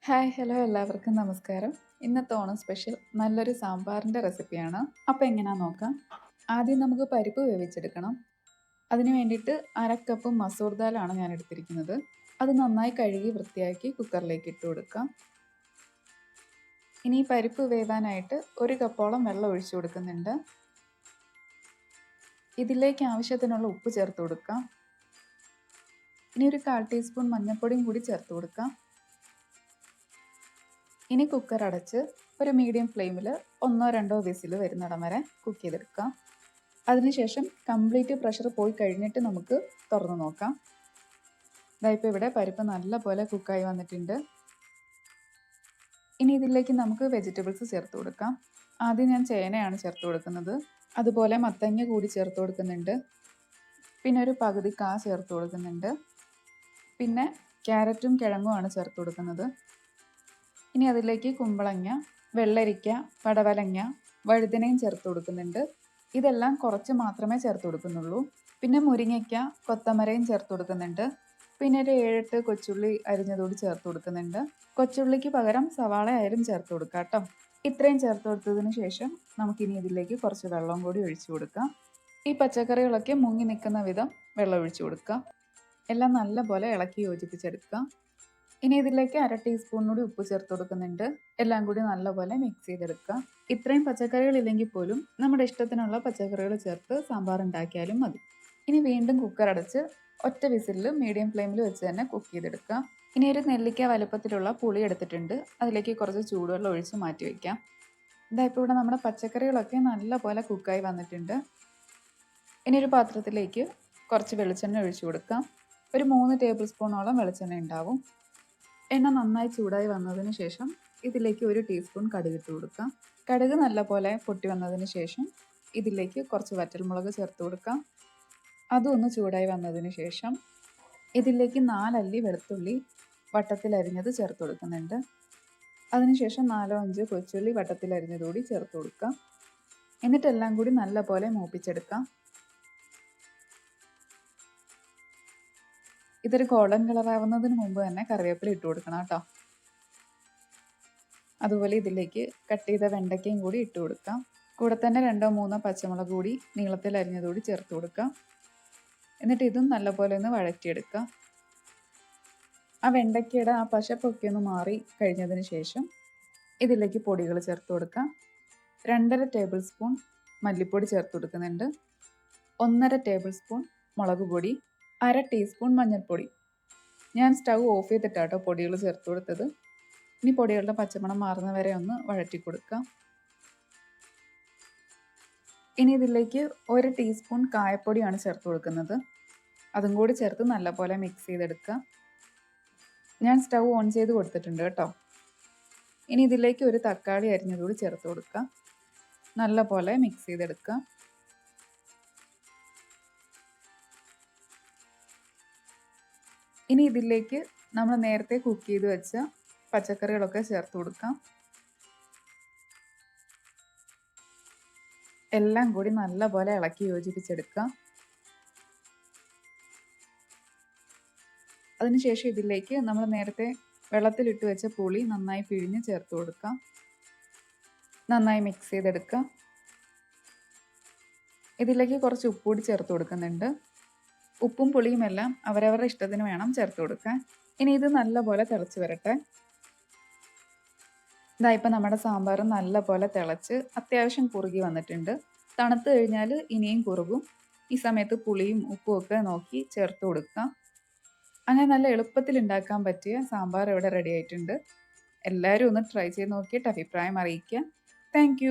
Hi hello എല്ലാവർക്കും നമസ്കാരം. ഇന്നത്തെ ഓണം സ്പെഷ്യൽ നല്ലൊരു സാമ്പാറിൻ്റെ റെസിപ്പിയാണ്. അപ്പോൾ എങ്ങനെയാണെന്ന് നോക്കാം. ആദ്യം നമുക്ക് പരിപ്പ് വേവിച്ചെടുക്കണം. അതിന് വേണ്ടിയിട്ട് 1/2 കപ്പ് മസൂർ ദാലാണ് ഞാൻ എടുത്തിരിക്കുന്നത്. അത് നന്നായി കഴുകി വൃത്തിയാക്കി കുക്കറിലേക്ക് ഇട്ട് കൊടുക്കാം. ഇനി ഈ പരിപ്പ് വേവാനായിട്ട് 1 കപ്പോളം വെള്ളം ഒഴിച്ചു കൊടുക്കുന്നുണ്ട്. ഇതിലേക്ക് ആവശ്യത്തിനുള്ള ഉപ്പ് ചേർത്ത് കൊടുക്കാം. ഇനി ഒരു 1/4 ടീസ്പൂൺ മഞ്ഞൾപ്പൊടിയും കൂടി ചേർത്ത് കൊടുക്കാം. ഇനി കുക്കർ അടച്ച് ഒരു മീഡിയം ഫ്ലെയിമിൽ 1-2 വിസിൽ വരുന്നിടം വരെ കുക്ക് ചെയ്തെടുക്കാം. അതിനുശേഷം കംപ്ലീറ്റ് പ്രഷർ പോയി കഴിഞ്ഞിട്ട് നമുക്ക് തുറന്ന് നോക്കാം. ഇപ്പോൾ ഇവിടെ പരിപ്പ് നല്ലപോലെ കുക്കായി വന്നിട്ടുണ്ട്. ഇനി ഇതിലേക്ക് നമുക്ക് വെജിറ്റബിൾസ് ചേർത്ത് കൊടുക്കാം. ആദ്യം ഞാൻ ചേനയാണ് ചേർത്ത് കൊടുക്കുന്നത്. അതുപോലെ മത്തങ്ങ കൂടി ചേർത്ത് കൊടുക്കുന്നുണ്ട്. പിന്നെ ഒരു പകുതി കാ ചേർത്ത് കൊടുക്കുന്നുണ്ട്. പിന്നെ ക്യാരറ്റും കിഴങ്ങുമാണ് ചേർത്ത് കൊടുക്കുന്നത്. ഇനി അതിലേക്ക് കുമ്പളങ്ങ, വെള്ളരിക്ക, പടവലങ്ങ, വഴുതനയും ചേർത്ത് കൊടുക്കുന്നുണ്ട്. ഇതെല്ലാം കുറച്ച് മാത്രമേ ചേർത്ത് കൊടുക്കുന്നുള്ളൂ. പിന്നെ മുരിങ്ങയ്ക്ക, കൊത്തമരയും ചേർത്ത് കൊടുക്കുന്നുണ്ട്. പിന്നെ ഒരു 7-8 കൊച്ചുള്ളി അരിഞ്ഞതോട് ചേർത്ത് കൊടുക്കുന്നുണ്ട്. കൊച്ചുള്ളിക്ക് പകരം സവാള ആയാലും ചേർത്ത് കൊടുക്കാം കേട്ടോ. ഇത്രയും ചേർത്ത് കൊടുത്തതിന് ശേഷം നമുക്കിനി ഇതിലേക്ക് കുറച്ച് വെള്ളം കൂടി ഒഴിച്ചു കൊടുക്കാം. ഈ പച്ചക്കറികളൊക്കെ മുങ്ങി നിൽക്കുന്ന വിധം വെള്ളം ഒഴിച്ചു കൊടുക്കുക. എല്ലാം നല്ലപോലെ ഇളക്കി യോജിപ്പിച്ചെടുക്കുക. ഇനി ഇതിലേക്ക് 1/2 ടീസ്പൂൺ കൂടി ഉപ്പ് ചേർത്ത് കൊടുക്കുന്നുണ്ട്. എല്ലാം കൂടി നല്ലപോലെ മിക്സ് ചെയ്തെടുക്കുക. ഇത്രയും പച്ചക്കറികൾ ഇല്ലെങ്കിൽ പോലും നമ്മുടെ ഇഷ്ടത്തിനുള്ള പച്ചക്കറികൾ ചേർത്ത് സാമ്പാർ ഉണ്ടാക്കിയാലും മതി. ഇനി വീണ്ടും കുക്കർ അടച്ച് ഒറ്റ വിസിലിൽ മീഡിയം ഫ്ലെയിമിൽ വെച്ച് തന്നെ കുക്ക് ചെയ്തെടുക്കുക. ഇനി ഒരു നെല്ലിക്ക വലുപ്പത്തിലുള്ള പുളി എടുത്തിട്ടുണ്ട്. അതിലേക്ക് കുറച്ച് ചൂടുവെള്ളം ഒഴിച്ച് മാറ്റി വയ്ക്കാം. ഇപ്പോൾ ഇവിടെ നമ്മുടെ പച്ചക്കറികളൊക്കെ നല്ലപോലെ കുക്കായി വന്നിട്ടുണ്ട്. ഇനി ഒരു പാത്രത്തിലേക്ക് കുറച്ച് വെളിച്ചെണ്ണ ഒഴിച്ചു കൊടുക്കാം. ഒരു 3 ടേബിൾ സ്പൂണോളം വെളിച്ചെണ്ണ ഉണ്ടാവും. എണ്ണ നന്നായി ചൂടായി വന്നതിന് ശേഷം ഇതിലേക്ക് 1 ടീസ്പൂൺ കടുക് ഇട്ട് കൊടുക്കാം. കടുക് നല്ലപോലെ പൊട്ടി വന്നതിന് ശേഷം ഇതിലേക്ക് കുറച്ച് വറ്റൽമുളക് ചേർത്ത് കൊടുക്കാം. അതും ഒന്ന് ചൂടായി വന്നതിന് ശേഷം ഇതിലേക്ക് 4 അല്ലി വെളുത്തുള്ളി വട്ടത്തിലരിഞ്ഞത് ചേർത്ത് കൊടുക്കുന്നുണ്ട്. അതിനുശേഷം 4-5 കൊച്ചുള്ളി വട്ടത്തിലരിഞ്ഞതുകൂടി ചേർത്ത് കൊടുക്കാം. എന്നിട്ടെല്ലാം കൂടി നല്ലപോലെ മൂപ്പിച്ചെടുക്കാം. ഇതൊരു ഗോൾഡൻ കളർ ആവുന്നതിന് മുമ്പ് തന്നെ കറിവേപ്പില ഇട്ട് കൊടുക്കണം കേട്ടോ. അതുപോലെ ഇതിലേക്ക് കട്ട് ചെയ്ത വെണ്ടയ്ക്കയും കൂടി ഇട്ട് കൊടുക്കാം. കൂടെ തന്നെ 2-3 പച്ചമുളക് കൂടി നീളത്തിൽ അരിഞ്ഞതുകൂടി ചേർത്ത് കൊടുക്കാം. എന്നിട്ട് ഇതും നല്ലപോലെ ഒന്ന് വഴറ്റിയെടുക്കാം. ആ വെണ്ടയ്ക്കയുടെ ആ പശപ്പൊക്കെ ഒന്ന് മാറി കഴിഞ്ഞതിന് ശേഷം ഇതിലേക്ക് പൊടികൾ ചേർത്ത് കൊടുക്കാം. 2.5 ടേബിൾ സ്പൂൺ മല്ലിപ്പൊടി ചേർത്ത് കൊടുക്കുന്നുണ്ട്. 1.5 ടേബിൾ സ്പൂൺ മുളക് പൊടി, 1/2 ടീസ്പൂൺ മഞ്ഞൾപ്പൊടി. ഞാൻ സ്റ്റൗ ഓഫ് ചെയ്തിട്ടാട്ടോ പൊടികൾ ചേർത്ത് കൊടുത്തത്. ഇനി പൊടികളുടെ പച്ചമണം മാറുന്ന വരെ ഒന്ന് വഴറ്റി കൊടുക്കാം. ഇനി ഇതിലേക്ക് 1 ടീസ്പൂൺ കായപ്പൊടിയാണ് ചേർത്ത് കൊടുക്കുന്നത്. അതും കൂടി ചേർത്ത് നല്ലപോലെ മിക്സ് ചെയ്തെടുക്കുക. ഞാൻ സ്റ്റൗ ഓൺ ചെയ്ത് കൊടുത്തിട്ടുണ്ട് കേട്ടോ. ഇനി ഇതിലേക്ക് ഒരു തക്കാളി അരിഞ്ഞതുകൂടി ചേർത്ത് കൊടുക്കുക. നല്ലപോലെ മിക്സ് ചെയ്തെടുക്കുക. ഇനി ഇതിലേക്ക് നമ്മൾ നേരത്തെ കുക്ക് ചെയ്ത് വെച്ച പച്ചക്കറികളൊക്കെ ചേർത്ത് കൊടുക്കാം. എല്ലാം കൂടി നല്ലപോലെ ഇളക്കി യോജിപ്പിച്ചെടുക്കാം. അതിനുശേഷം ഇതിലേക്ക് നമ്മൾ നേരത്തെ വെള്ളത്തിലിട്ട് വെച്ച പുളി നന്നായി പിഴിഞ്ഞ് ചേർത്ത് കൊടുക്കാം. നന്നായി മിക്സ് ചെയ്തെടുക്കാം. ഇതിലേക്ക് കുറച്ച് ഉപ്പ് കൂടി ചേർത്ത് കൊടുക്കുന്നുണ്ട്. ഉപ്പും പുളിയും എല്ലാം അവരവരുടെ ഇഷ്ടത്തിന് വേണം ചേർത്ത് കൊടുക്കാൻ. ഇനി ഇത് നല്ലപോലെ തിളച്ച് വരട്ടെ. ഇപ്പോൾ നമ്മുടെ സാമ്പാർ നല്ലപോലെ തിളച്ച് അത്യാവശ്യം കുറുകി വന്നിട്ടുണ്ട്. തണുത്ത് കഴിഞ്ഞാൽ ഇനിയും കുറുകും. ഈ സമയത്ത് പുളിയും ഉപ്പും ഒക്കെ നോക്കി ചേർത്ത് കൊടുക്കാം. അങ്ങനെ നല്ല എളുപ്പത്തിൽ ഉണ്ടാക്കാൻ പറ്റിയ സാമ്പാർ ഇവിടെ റെഡി ആയിട്ടുണ്ട്. എല്ലാവരും ഒന്ന് ട്രൈ ചെയ്ത് നോക്കിയിട്ട് അഭിപ്രായം അറിയിക്കുക. താങ്ക്